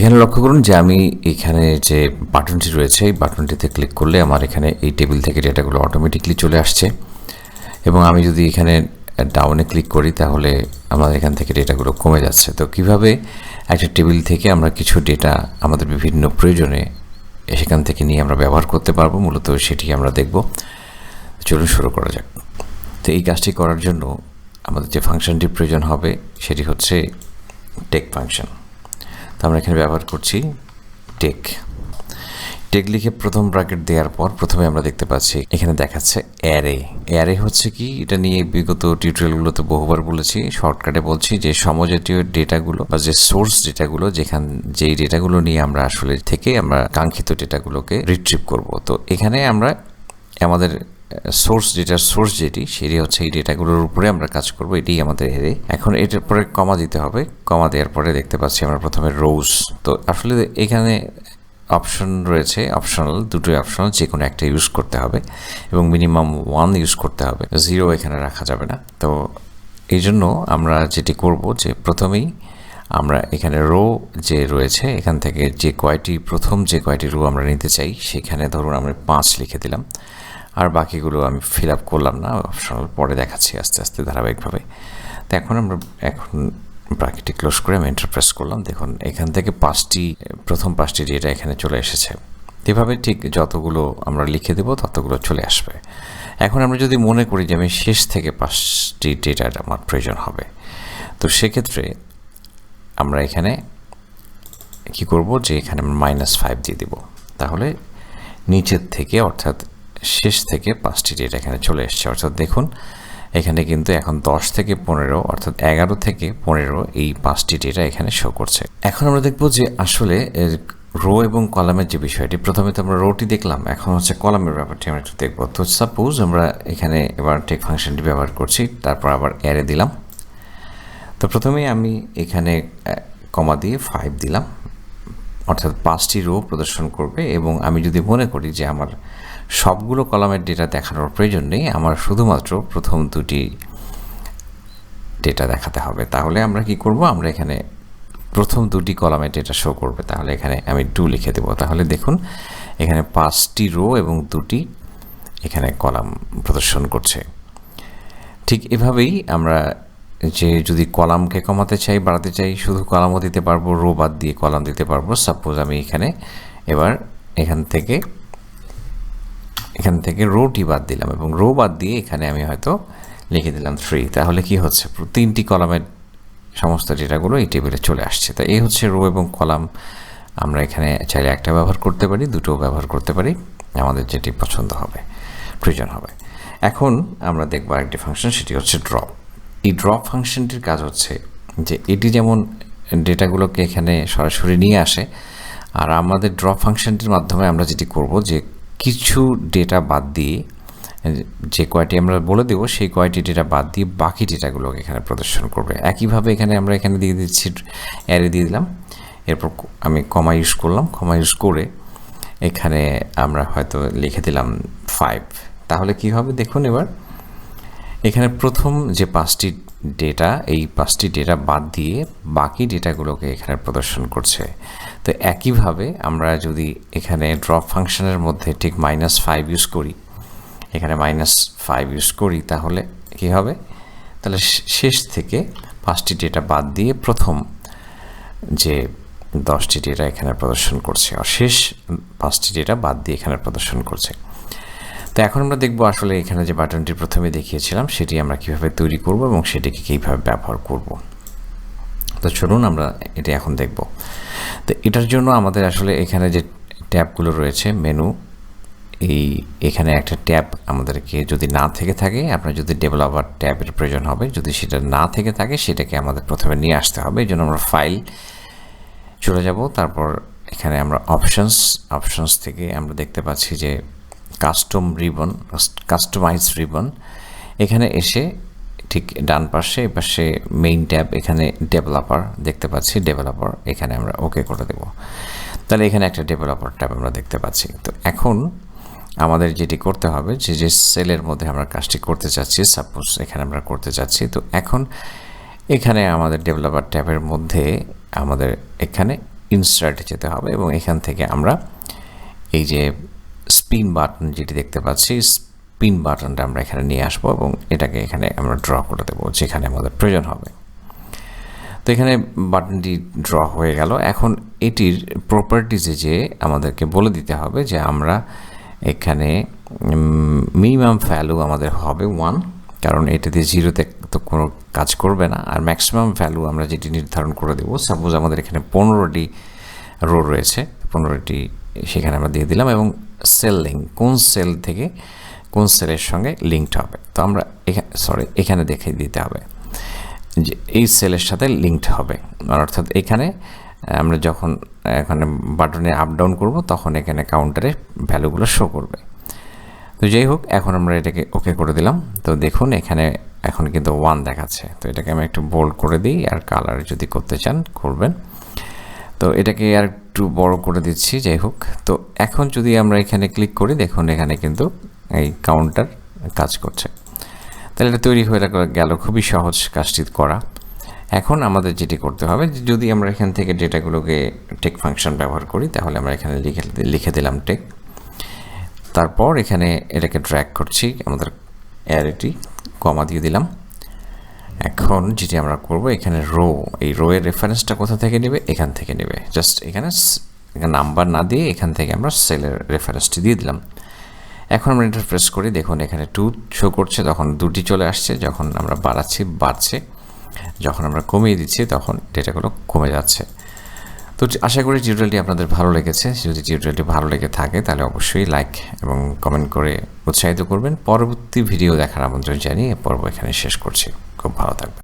এখানে লক্ষ্য করুন যে আমি এখানে যে বাটনটি রয়েছে এই বাটনটিতে ক্লিক করলে আমার এখানে এই টেবিল থেকে ডেটাগুলো অটোমেটিকলি চলে আসছে এবং আমি যদি এখানে ডাউনে ক্লিক করি তাহলে আমার এখান থেকে ডেটাগুলো কমে যাচ্ছে। তো কিভাবে একটা টেবিল থেকে আমরা কিছু ডেটা আমাদের বিভিন্ন প্রয়োজনে সেখান থেকে নিয়ে আমরা ব্যবহার করতে পারবো, মূলত সেটি আমরা দেখব। চলুন শুরু করা যাক। তো এই কাজটি করার জন্য আমাদের যে ফাংশনটি প্রয়োজন হবে সেটি হচ্ছে টেক ফাংশন। তো আমরা এখানে ব্যবহার করছি টেক লিখে প্রথম ব্র্যাকেট দেওয়ার পর প্রথমে আমরা দেখতে পাচ্ছি এখানে দেখাচ্ছে অ্যারে হচ্ছে কি, এটা নিয়ে বিগত টিউটোরিয়ালগুলোতে বহুবার বলেছি। শর্টকাটে বলছি যে সমজাতীয় ডেটাগুলো বা যে সোর্স ডেটাগুলো যেই ডেটাগুলো নিয়ে আমরা আসলে থেকে আমরা কাঙ্ক্ষিত ডেটাগুলোকে রিট্রিভ করব। তো এখানে আমরা আমাদের সোর্স যেটি সেটি হচ্ছে এই ডেটাগুলোর উপরে আমরা কাজ করব, এটাই আমাদের অ্যারে। এখন এটার পরে কমা দিতে হবে, কমা দেওয়ার পরে দেখতে পাচ্ছি আমরা প্রথমে রোজ। তো আসলে এখানে অপশন রয়েছে, দুটোই অপশনাল, যে কোনো একটা ইউজ করতে হবে এবং মিনিমাম 1 ইউজ করতে হবে, 0 এখানে রাখা যাবে না। তো এই জন্য আমরা যেটি করব যে প্রথমেই আমরা এখানে রো যে রয়েছে এখান থেকে প্রথম যে কয়টি রো আমরা নিতে চাই সেখানে ধরুন আমরা 5 লিখে দিলাম, আর বাকিগুলো আমি ফিল আপ করলাম না, অপশনাল, পরে দেখাচ্ছি আস্তে আস্তে ধারাবাহিকভাবে। তো এখন ব্র্যাকেটটি ক্লোজ করে আমি এন্টার প্রেস করলাম। দেখুন এখান থেকে প্রথম 5টি ডেটা এখানে চলে এসেছে। এভাবে ঠিক যতগুলো আমরা লিখে দেব ততগুলো চলে আসবে। এখন আমরা যদি মনে করি যে আমি শেষ থেকে 5টি ডেটার আমার প্রয়োজন হবে, তো সেক্ষেত্রে আমরা এখানে কি করব যে এখানে আমরা -5 দিয়ে দেব। তাহলে নিচের থেকে অর্থাৎ শেষ থেকে 5টি ডেটা এখানে চলে এসছে। অর্থাৎ দেখুন এখানে কিন্তু এখন 10 থেকে 15 অর্থাৎ 11 থেকে 15 এই 5টি ডেটা এখানে শো করছে। এখন আমরা দেখব যে আসলে রো এবং কলামের যে বিষয়টি, প্রথমে তো আমরা রোটি দেখলাম, এখন হচ্ছে কলামের ব্যাপারটি আমরা একটু দেখব। তো সাপোজ আমরা এখানে এবার টেক ফাংশনটি ব্যবহার করছি, তারপর আবার অ্যারে দিলাম। তো প্রথমেই আমি এখানে কমা দিয়ে 5 দিলাম, অর্থাৎ 5টি রো প্রদর্শন করবে। এবং আমি যদি মনে করি যে আমার সবগুলো কলামের ডেটা দেখানোর প্রয়োজন নেই, আমার শুধুমাত্র প্রথম 2টি ডেটা দেখাতে হবে, তাহলে আমরা কি করব, আমরা এখানে প্রথম 2টি কলামের ডেটা শো করবে, তাহলে এখানে আমি 2 লিখে দেব। তাহলে দেখুন এখানে 5টি রো এবং 2টি এখানে কলাম প্রদর্শন করছে। ঠিক এভাবেই আমরা যদি কলামকে কমাতে চাই, বাড়াতে চাই, শুধু কলামও দিতে পারবো, রো বাদ দিয়ে কলাম দিতে পারবো। সাপোজ আমি এখান থেকে রোটি বাদ দিলাম এবং রো বাদ দিয়ে এখানে আমি হয়তো লিখে দিলাম 3। তাহলে কি হচ্ছে, 3টি কলামের সমস্ত ডেটাগুলো এই টেবিলে চলে আসছে। তাই এই হচ্ছে রো এবং কলাম। আমরা এখানে চাইলে একটা ব্যবহার করতে পারি, দুটোও ব্যবহার করতে পারি, আমাদের যেটি প্রয়োজন হবে। এখন আমরা দেখব আরেকটি ফাংশন, সেটি হচ্ছে ড্রপ। এই ড্রপ ফাংশনটির কাজ হচ্ছে যে এটি যেমন ডেটাগুলোকে এখানে সরাসরি নিয়ে আসে, আর আমাদের ড্রপ ফাংশনটির মাধ্যমে আমরা যেটি করব যে কিছু ডেটা বাদ দিয়ে, যে কয়টি আমরা বলে দেবো সেই কয়টি ডেটা বাদ দিয়ে বাকি ডেটাগুলোকে এখানে প্রদর্শন করবে। একইভাবে আমরা এখানে দিয়ে দিচ্ছি, অ্যারে দিয়ে দিলাম, এরপর আমি কমা ইউজ করলাম, কমা ইউজ করে এখানে আমরা হয়তো লিখে দিলাম 5। তাহলে কি হবে দেখুন, এবার এখানে প্রথম যে 5টি ডেটা, এই 5টি ডেটা বাদ দিয়ে বাকি ডেটাগুলোকে এখানে প্রদর্শন করছে। তো একইভাবে আমরা যদি এখানে ড্রপ ফাংশনের মধ্যে ঠিক -5 ইউজ করি, এখানে -5 ইউজ করি, তাহলে কি হবে, তাহলে শেষ থেকে 5টি ডেটা বাদ দিয়ে প্রথম যে 10টি ডেটা এখানে প্রদর্শন করছে, আর শেষ 5টি ডেটা বাদ দিয়ে এখানে প্রদর্শন করছে। তো এখন আমরা দেখব আসলে এখানে যে বাটনটি প্রথমে দেখিয়েছিলাম সেটি আমরা কিভাবে তৈরি করব এবং সেটিকে কীভাবে ব্যবহার করব। তো চলুন আমরা এটা এখন দেখব। তো এটার জন্য আমাদের আসলে এখানে যে ট্যাবগুলো রয়েছে, মেনু, এখানে একটা ট্যাব আমাদেরকে যদি না থেকে থাকে, আপনার যদি ডেভেলপার ট্যাবের প্রয়োজন হবে, যদি সেটা না থেকে থাকে সেটাকে আমাদের প্রথমে নিয়ে আসতে হবে। এই জন্য আমরা ফাইল চলে যাব, তারপর এখানে আমরা অপশনস থেকে আমরা দেখতে পাচ্ছি যে কাস্টমাইজ রিবন, এখানে এসে ঠিক ডান পাশে এপাশে মেইন ট্যাব, এখানে ডেভেলপার দেখতে পাচ্ছি, এখানে আমরা ওকে করে দেব। তাহলে এখানে একটা ডেভেলপার ট্যাব আমরা দেখতে পাচ্ছি। তো এখন আমাদের যেটি করতে হবে, যে সেলের মধ্যে আমরা কাজটি করতে চাচ্ছি, সাপোজ এখানে আমরা করতে চাচ্ছি, তো এখন এখানে আমাদের ডেভেলপার ট্যাবের মধ্যে আমাদের এখানে ইনসার্টে যেতে হবে এবং এখান থেকে আমরা এই যে স্পিন বাটন যেটি দেখতে পাচ্ছি, স্পিন বাটনটা আমরা এখানে নিয়ে আসবো এবং এটাকে এখানে আমরা ড্র করে দেবো যেখানে আমাদের প্রয়োজন হবে। তো এখানে বাটনটি ড্র হয়ে গেল। এখন এটির প্রপার্টিজে যে আমাদেরকে বলে দিতে হবে যে আমরা এখানে মিনিমাম ভ্যালু আমাদের হবে 1, কারণ এটাতে 0তে তো কোনো কাজ করবে না। আর ম্যাক্সিমাম ভ্যালু আমরা যেটি নির্ধারণ করে দেবো, সাপোজ আমাদের এখানে 15টি রো রয়েছে, 15টি সেখানে আমরা দিয়ে দিলাম এবং সেল লিঙ্ক কোন সেল থেকে কোন সেলের সঙ্গে লিঙ্কড হবে। তো আমরা এখানে দেখে দিতে হবে যে এই সেলের সাথে লিঙ্কড হবে, অর্থাৎ এখানে আমরা যখন এখানে বাটনে আপ ডাউন করব তখন এখানে কাউন্টারে ভ্যালুগুলো শো করবে। তো যাই হোক, এখন আমরা এটাকে ওকে করে দিলাম। তো দেখুন এখানে এখন কিন্তু 1 দেখাচ্ছে। তো এটাকে আমি একটু বোল্ড করে দিই, আর কালার যদি করতে চান করবেন। তো এটাকে আর একটু বড় করে দিচ্ছি। যাই হোক, তো এখন যদি আমরা এখানে ক্লিক করি, দেখুন এখানে কিন্তু এই কাউন্টার কাজ করছে। তাহলে এটা তৈরি হয়ে গেল, খুবই সহজ কাজটি করা। এখন আমাদের যেটি করতে হবে, যদি আমরা এখান থেকে ডেটাগুলোকে টেক ফাংশন ব্যবহার করি, তাহলে আমরা এখানে লিখে দিলাম টেক। তারপর এখানে এটাকে ড্র্যাগ করছি, আমাদের অ্যারেটি কমা দিয়ে দিলাম। এখন যেটি আমরা করব, এখানে রো, এই রো এর রেফারেন্সটা কোথা থেকে নেবে, এখান থেকে নেবে। জাস্ট এখানে নাম্বার না দিয়ে এখান থেকে আমরা সেলের রেফারেন্সটি দিয়ে দিলাম। এখন আমরা এটা প্রেস করি, দেখুন এখানে 2 শো করছে, তখন 2টি চলে আসছে। যখন আমরা বাড়াচ্ছি বাড়ছে, যখন আমরা কমিয়ে দিচ্ছি তখন ডেটাগুলো কমে যাচ্ছে। তো আশা করি টিউটোরিয়ালটি আপনাদের ভালো লেগেছে। যদি টিউটোরিয়ালটি ভালো লেগে থাকে তাহলে অবশ্যই লাইক এবং কমেন্ট করে উৎসাহিত করবেন। পরবর্তী ভিডিও দেখার আমন্ত্রণ জানিয়ে পর্ব এখানে শেষ করছি। খুব ভালো থাকবেন।